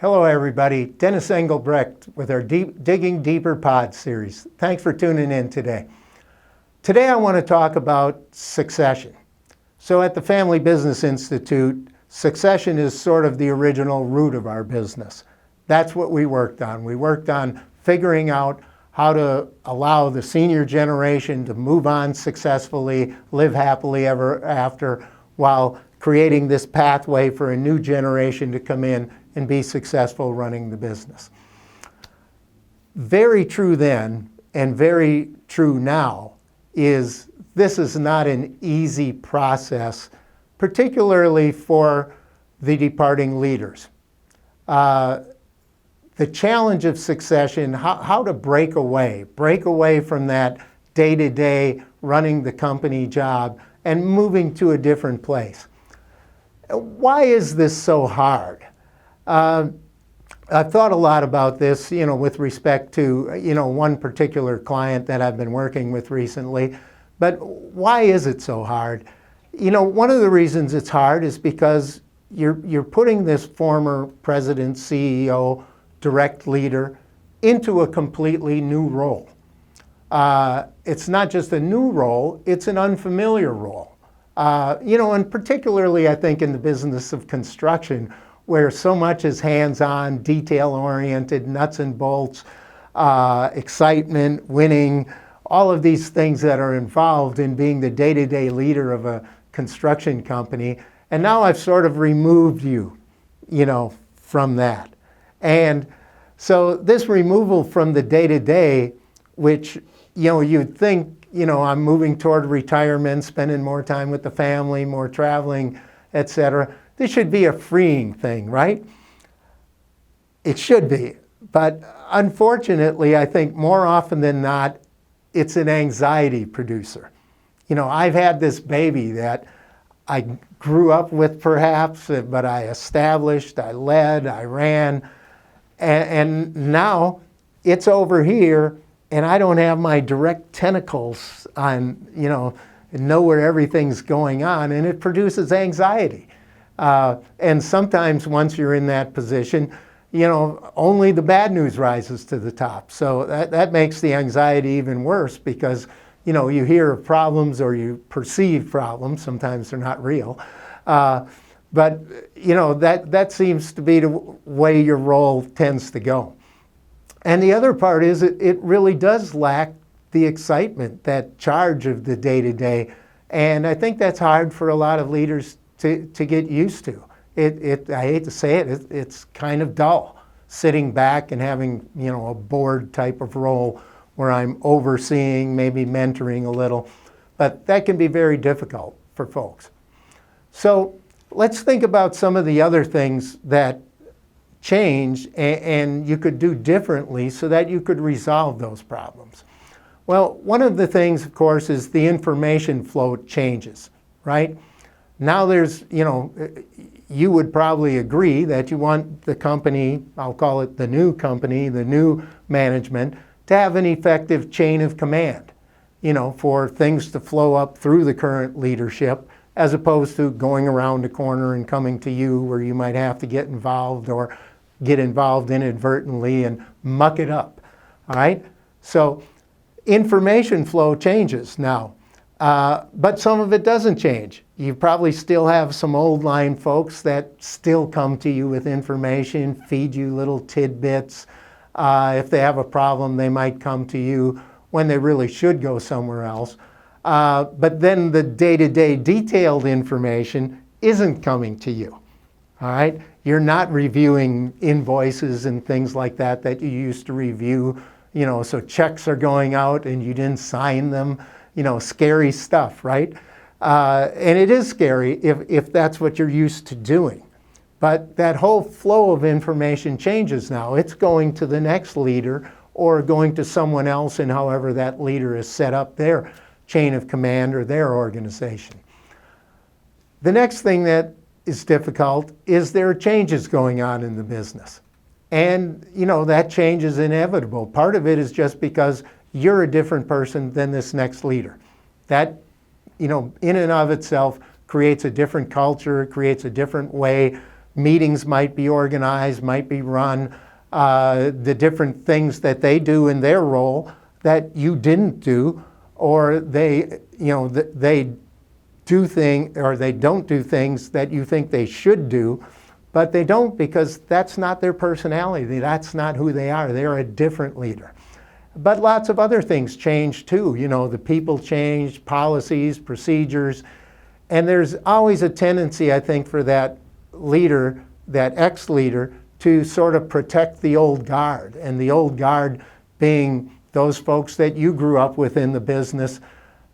Hello everybody, Dennis Engelbrecht with our Digging Deeper Pod series. Thanks for tuning in today. Today I want to talk about succession. So at the Family Business Institute, succession is sort of the original root of our business. That's what we worked on. We worked on figuring out how to allow the senior generation to move on successfully, live happily ever after, while creating this pathway for a new generation to come in and be successful running the business. Very true then, and very true now, is this is not an easy process, particularly for the departing leaders. The challenge of succession, how to break away from that day-to-day running the company job and moving to a different place. Why is this so hard? I've thought a lot about this, with respect to, one particular client that I've been working with recently. But why is it so hard? One of the reasons it's hard is because you're putting this former president, CEO, direct leader into a completely new role. It's not just a new role, it's an unfamiliar role. And particularly I think in the business of construction, where so much is hands-on, detail-oriented, nuts and bolts, excitement, winning, all of these things that are involved in being the day-to-day leader of a construction company. And now I've sort of removed you, from that. And so this removal from the day-to-day, which, you'd think, I'm moving toward retirement, spending more time with the family, more traveling, etc. This should be a freeing thing, right? It should be. But unfortunately, I think more often than not, it's an anxiety producer. I've had this baby that I grew up with perhaps, but I established, I led, I ran, and now it's over here and I don't have my direct tentacles on, know where everything's going on, and it produces anxiety. And sometimes once you're in that position, only the bad news rises to the top. So that makes the anxiety even worse because, you hear of problems or you perceive problems. Sometimes they're not real. But, that seems to be the way your role tends to go. And the other part is it really does lack the excitement, that charge of the day-to-day. And I think that's hard for a lot of leaders to get used to. I hate to say it, it's kind of dull, sitting back and having, a board type of role where I'm overseeing, maybe mentoring a little. But that can be very difficult for folks. So let's think about some of the other things that change and you could do differently so that you could resolve those problems. Well, one of the things, of course, is the information flow changes, right? Now there's, you would probably agree that you want the company, I'll call it the new company, the new management, to have an effective chain of command, for things to flow up through the current leadership as opposed to going around the corner and coming to you where you might have to get involved or get involved inadvertently and muck it up, all right? So information flow changes now. But some of it doesn't change. You probably still have some old line folks that still come to you with information, feed you little tidbits. If they have a problem, they might come to you when they really should go somewhere else. But then the day-to-day detailed information isn't coming to you, all right? You're not reviewing invoices and things like that you used to review, so checks are going out and you didn't sign them. Scary stuff, right? And it is scary if that's what you're used to doing. But that whole flow of information changes now. It's going to the next leader or going to someone else, and however that leader has set up their chain of command or their organization. The next thing that is difficult is there are changes going on in the business. And, that change is inevitable. Part of it is just because you're a different person than this next leader. That, in and of itself creates a different culture, creates a different way meetings might be organized, might be run, the different things that they do in their role that you didn't do, or they do things, or they don't do things that you think they should do, but they don't because that's not their personality. That's not who they are. They're a different leader. But lots of other things change too. The people change, policies, procedures, and there's always a tendency, I think, for that leader, that ex-leader, to sort of protect the old guard, and the old guard being those folks that you grew up with in the business,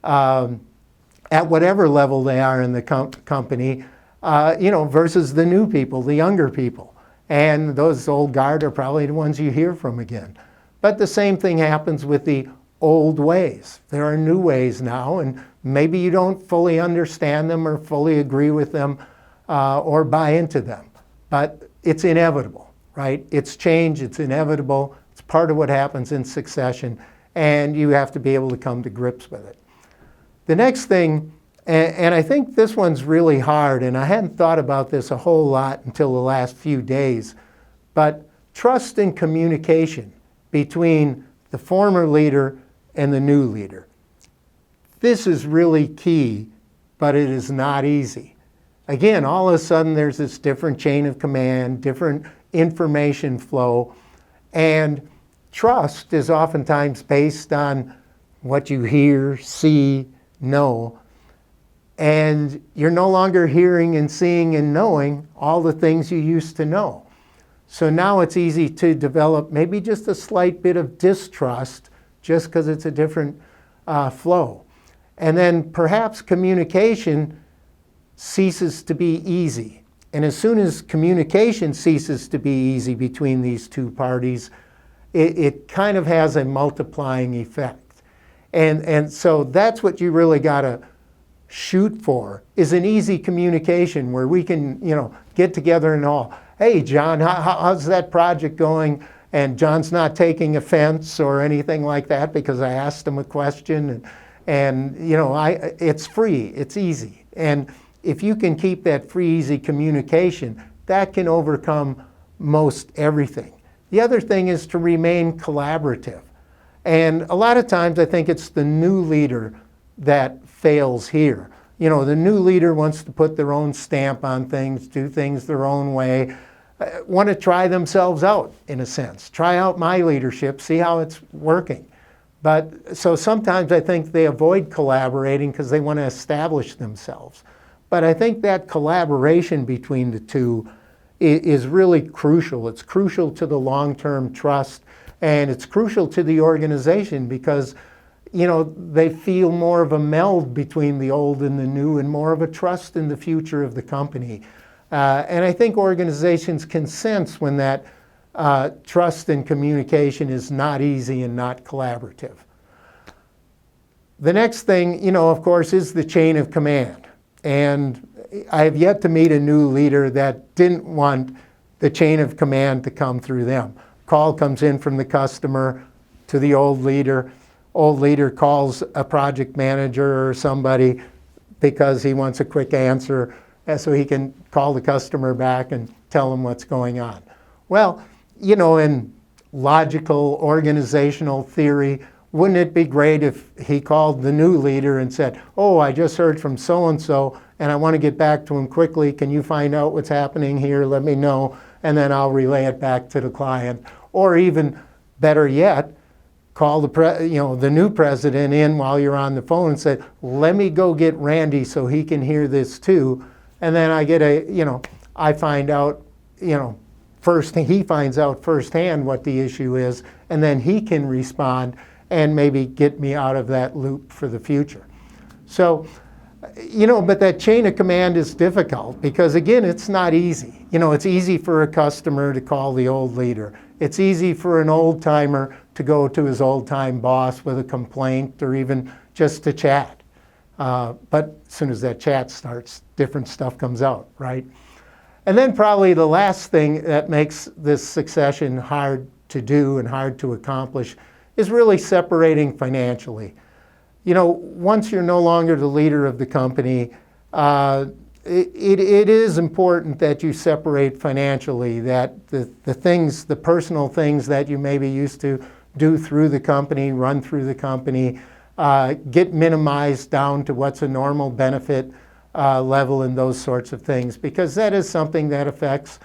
at whatever level they are in the company, versus the new people, the younger people. And those old guard are probably the ones you hear from again. But the same thing happens with the old ways. There are new ways now, and maybe you don't fully understand them or fully agree with them or buy into them. But it's inevitable, right? It's change, it's inevitable. It's part of what happens in succession, and you have to be able to come to grips with it. The next thing, and I think this one's really hard, and I hadn't thought about this a whole lot until the last few days, but trust and communication between the former leader and the new leader. This is really key, but it is not easy. Again, all of a sudden there's this different chain of command, different information flow, and trust is oftentimes based on what you hear, see, know, and you're no longer hearing and seeing and knowing all the things you used to know. So now it's easy to develop maybe just a slight bit of distrust just because it's a different flow. And then perhaps communication ceases to be easy. And as soon as communication ceases to be easy between these two parties, it kind of has a multiplying effect. And so that's what you really got to shoot for, is an easy communication where we can, get together and all, hey, John, how's that project going? And John's not taking offense or anything like that because I asked him a question. And it's free, it's easy. And if you can keep that free, easy communication, that can overcome most everything. The other thing is to remain collaborative. And a lot of times I think it's the new leader that fails here. The new leader wants to put their own stamp on things, do things their own way, want to try themselves out, in a sense. Try out my leadership, see how it's working. But so sometimes I think they avoid collaborating because they want to establish themselves. But I think that collaboration between the two is really crucial. It's crucial to the long-term trust, and it's crucial to the organization because they feel more of a meld between the old and the new and more of a trust in the future of the company. And I think organizations can sense when that trust and communication is not easy and not collaborative. The next thing, of course, is the chain of command. And I have yet to meet a new leader that didn't want the chain of command to come through them. Call comes in from the customer to the old leader. Old leader calls a project manager or somebody because he wants a quick answer so he can call the customer back and tell them what's going on. Well, in logical organizational theory, wouldn't it be great if he called the new leader and said, oh, I just heard from so-and-so and I want to get back to him quickly. Can you find out what's happening here? Let me know. And then I'll relay it back to the client. Or even better yet, call the new president in while you're on the phone and say, let me go get Randy so he can hear this too. And then I get I find out, he finds out firsthand what the issue is, and then he can respond and maybe get me out of that loop for the future. So, but that chain of command is difficult because, again, it's not easy. It's easy for a customer to call the old leader. It's easy for an old-timer to go to his old-time boss with a complaint or even just to chat. But as soon as that chat starts, different stuff comes out, right? And then probably the last thing that makes this succession hard to do and hard to accomplish is really separating financially. Once you're no longer the leader of the company, it is important that you separate financially, that the personal things that you maybe used to do through the company, run through the company, get minimized down to what's a normal benefit level and those sorts of things, because that is something that affects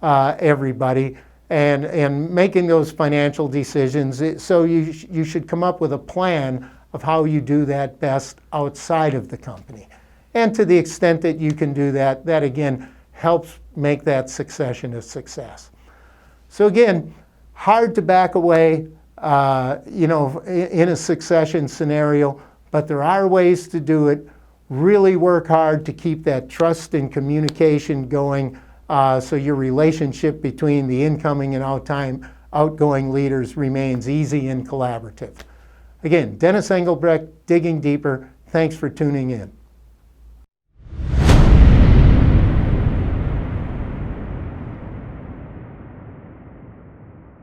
everybody. And making those financial decisions, so you should come up with a plan of how you do that best outside of the company. And to the extent that you can do that, that again helps make that succession a success. So again, hard to back away, in a succession scenario, but there are ways to do it. Really work hard to keep that trust and communication going, so your relationship between the incoming and outgoing leaders remains easy and collaborative. Again, Dennis Engelbrecht, Digging Deeper. Thanks for tuning in.